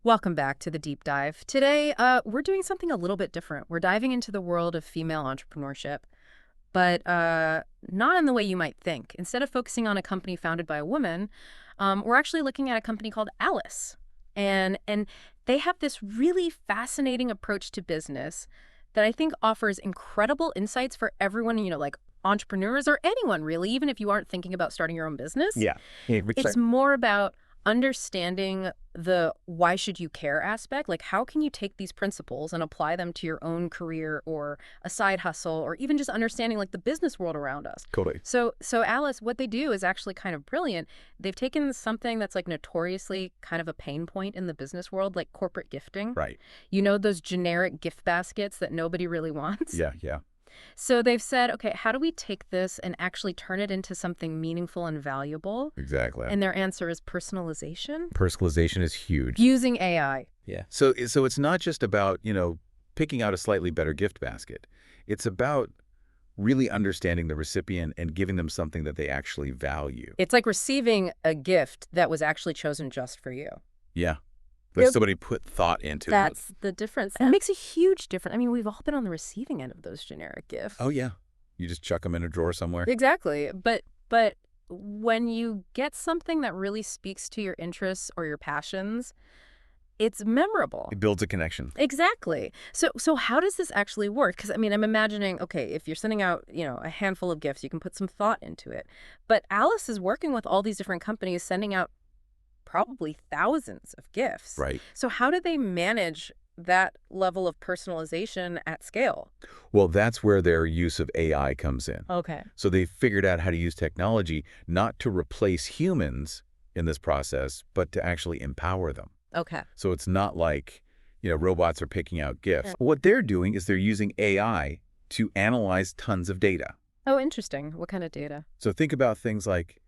Welcome back to the deep dive. Today, we're doing something a little bit different. We're diving into the world of female entrepreneurship, but not in the way you might think. Instead of focusing on a company founded by a woman, we're actually looking at a company called Alyce. And they have this really fascinating approach to business that I think offers incredible insights for everyone, like entrepreneurs or anyone really, even if you aren't thinking about starting your own business. Yeah. Yeah, It's more about understanding the why should you care aspect. Like, how can you take these principles and apply them to your own career or a side hustle or even just understanding like the business world around us? totally. So Alyce, what they do is actually kind of brilliant. They've taken something that's like notoriously kind of a pain point in the business world, like corporate gifting. Right. You know, those generic gift baskets that nobody really wants? Yeah, yeah. So they've said, okay, how do we take this and actually turn it into something meaningful and valuable? Exactly. And their answer is personalization Personalization is huge. using AI. Yeah. So it's not just about, picking out a slightly better gift basket. It's about really understanding the recipient and giving them something that they actually value. It's like receiving a gift that was actually chosen just for you. Yeah. But Yep. somebody put thought into it. That's the difference. And it makes a huge difference. I mean, we've all been on the receiving end of those generic gifts. Oh, yeah. You just chuck them in a drawer somewhere. Exactly. But when you get something that really speaks to your interests or your passions, it's memorable. It builds a connection. Exactly. So how does this actually work? Because, I mean, I'm imagining, okay, if you're sending out, a handful of gifts, you can put some thought into it. But Alyce is working with all these different companies, sending out probably thousands of gifts. Right. So how do they manage that level of personalization at scale? Well, that's where their use of AI comes in. Okay. So they figured out how to use technology not to replace humans in this process, but to actually empower them. Okay. So it's not like, robots are picking out gifts. What they're doing is they're using AI to analyze tons of data. Oh, interesting. What kind of data? So think about things like,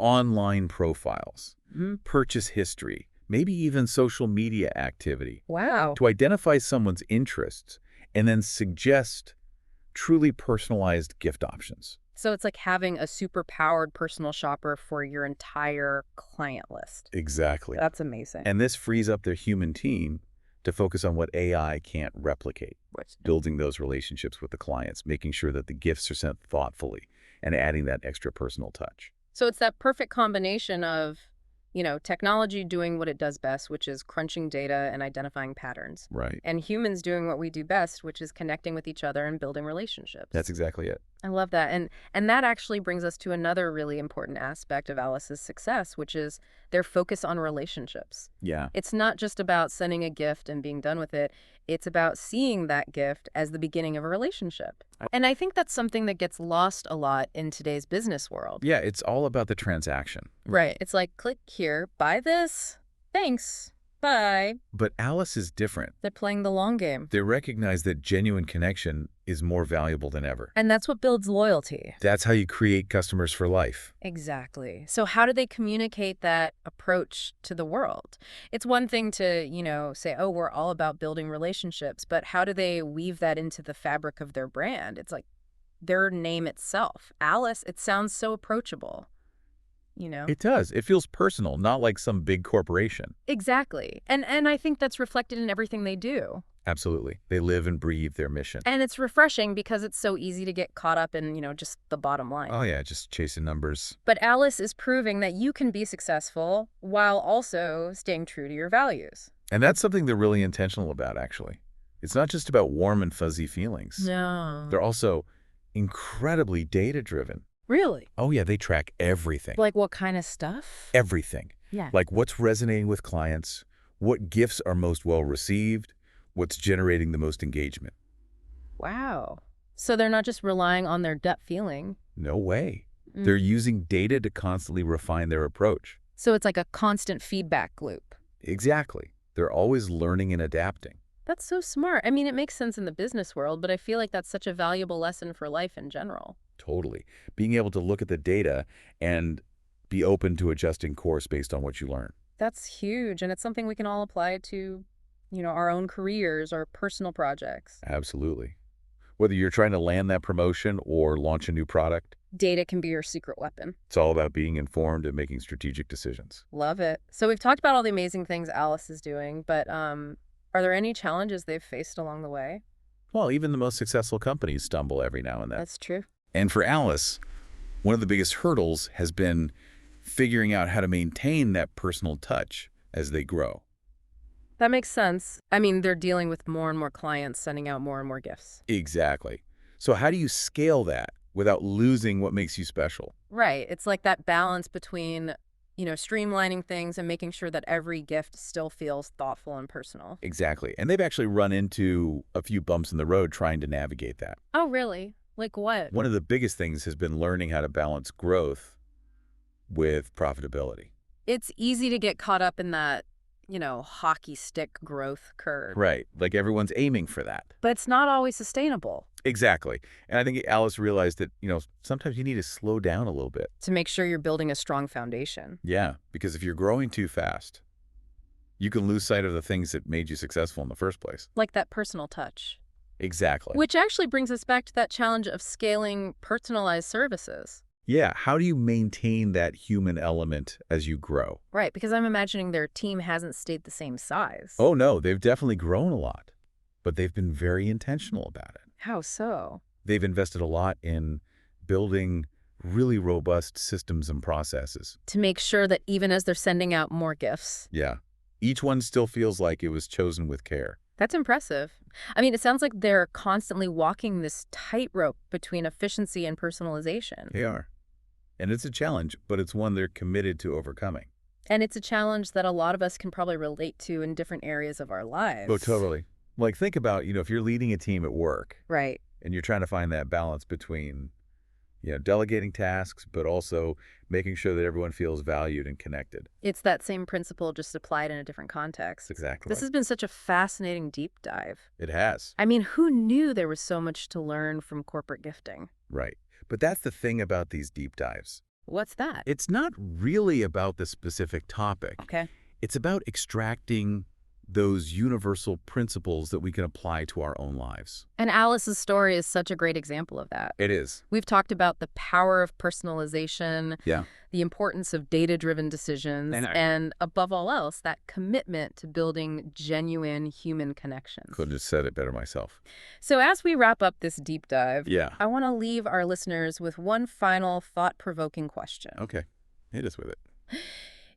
online profiles, purchase history, maybe even social media activity, Wow. to identify someone's interests and then suggest truly personalized gift options. So it's like having a super powered personal shopper for your entire client list. Exactly. That's amazing. And this frees up their human team to focus on what AI can't replicate, building those relationships with the clients, making sure that the gifts are sent thoughtfully, and adding that extra personal touch. So it's that perfect combination of, technology doing what it does best, which is crunching data and identifying patterns. Right. And humans doing what we do best, which is connecting with each other and building relationships. That's exactly it. I love that. And that actually brings us to another really important aspect of Alyce's success, which is their focus on relationships. Yeah. It's not just about sending a gift and being done with it. It's about seeing that gift as the beginning of a relationship. And I think that's something that gets lost a lot in today's business world. Yeah, it's all about the transaction. Right. It's like, click here, buy this, thanks, bye. But Alyce is different. They're playing the long game. They recognize that genuine connection is more valuable than ever. And that's what builds loyalty. That's how you create customers for life. Exactly. So how do they communicate that approach to the world? It's one thing to, say, oh, we're all about building relationships, but how do they weave that into the fabric of their brand? It's like their name itself. Alyce, it sounds so approachable, It does. It feels personal, not like some big corporation. Exactly. And I think that's reflected in everything they do. Absolutely. They live and breathe their mission. And it's refreshing because it's so easy to get caught up in, just the bottom line. Oh, yeah, just chasing numbers. But Alyce is proving that you can be successful while also staying true to your values. And that's something they're really intentional about, actually. It's not just about warm and fuzzy feelings. No. They're also incredibly data-driven. Really? Oh, yeah, they track everything. Like what kind of stuff? Everything. Yeah. Like what's resonating with clients, what gifts are most well-received, what's generating the most engagement. Wow. So they're not just relying on their gut feeling. No way. They're using data to constantly refine their approach. So it's like a constant feedback loop. Exactly. They're always learning and adapting. That's so smart. I mean, it makes sense in the business world, but I feel like that's such a valuable lesson for life in general. Totally. Being able to look at the data and be open to adjusting course based on what you learn. That's huge, and it's something we can all apply to, our own careers or personal projects. Absolutely. Whether you're trying to land that promotion or launch a new product, Data can be your secret weapon. it's all about being informed and making strategic decisions. Love it. So we've talked about all the amazing things Alyce is doing, but are there any challenges they've faced along the way? Well, even the most successful companies stumble every now and then. That's true. And for Alyce, one of the biggest hurdles has been figuring out how to maintain that personal touch as they grow. That makes sense. I mean, they're dealing with more and more clients, sending out more and more gifts. Exactly. So how do you scale that without losing what makes you special? Right. It's like that balance between, streamlining things and making sure that every gift still feels thoughtful and personal. Exactly. And they've actually run into a few bumps in the road trying to navigate that. Oh, really? Like what? One of the biggest things has been learning how to balance growth with profitability. It's easy to get caught up in that, hockey stick growth curve. Right. Like everyone's aiming for that. But it's not always sustainable. Exactly. And I think Alyce realized that, sometimes you need to slow down a little bit. To make sure you're building a strong foundation. Yeah, because if you're growing too fast, you can lose sight of the things that made you successful in the first place. Like that personal touch. Exactly. Which actually brings us back to that challenge of scaling personalized services. Yeah, how do you maintain that human element as you grow? Right, because I'm imagining their team hasn't stayed the same size. Oh, no, they've definitely grown a lot, but they've been very intentional about it. How so? They've invested a lot in building really robust systems and processes. To make sure that even as they're sending out more gifts. Yeah, each one still feels like it was chosen with care. That's impressive. I mean, it sounds like they're constantly walking this tightrope between efficiency and personalization. They are. And it's a challenge, but it's one they're committed to overcoming. And it's a challenge that a lot of us can probably relate to in different areas of our lives. Oh, totally. Like, think about, if you're leading a team at work. Right. And you're trying to find that balance between, delegating tasks, but also making sure that everyone feels valued and connected. It's that same principle just applied in a different context. Exactly. This has been such a fascinating deep dive. It has. I mean, who knew there was so much to learn from corporate gifting? Right. But that's the thing about these deep dives. What's that? It's not really about the specific topic. Okay. It's about extracting those universal principles that we can apply to our own lives. And Alyce's story is such a great example of that. It is. We've talked about the power of personalization, Yeah. the importance of data-driven decisions, and above all else, that commitment to building genuine human connections. Couldn't have said it better myself. So as we wrap up this deep dive, Yeah. I want to leave our listeners with one final thought-provoking question. Okay. Hit us with it.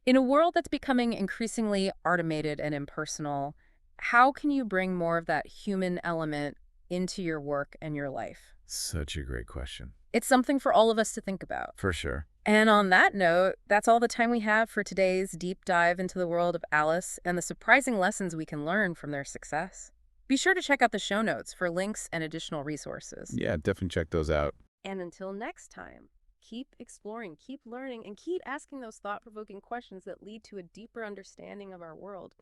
In a world that's becoming increasingly automated and impersonal, how can you bring more of that human element into your work and your life? Such a great question. It's something for all of us to think about. For sure. And on that note, that's all the time we have for today's deep dive into the world of Alyce and the surprising lessons we can learn from their success. Be sure to check out the show notes for links and additional resources. Yeah, definitely check those out. And until next time, keep exploring, keep learning, and keep asking those thought-provoking questions that lead to a deeper understanding of our world.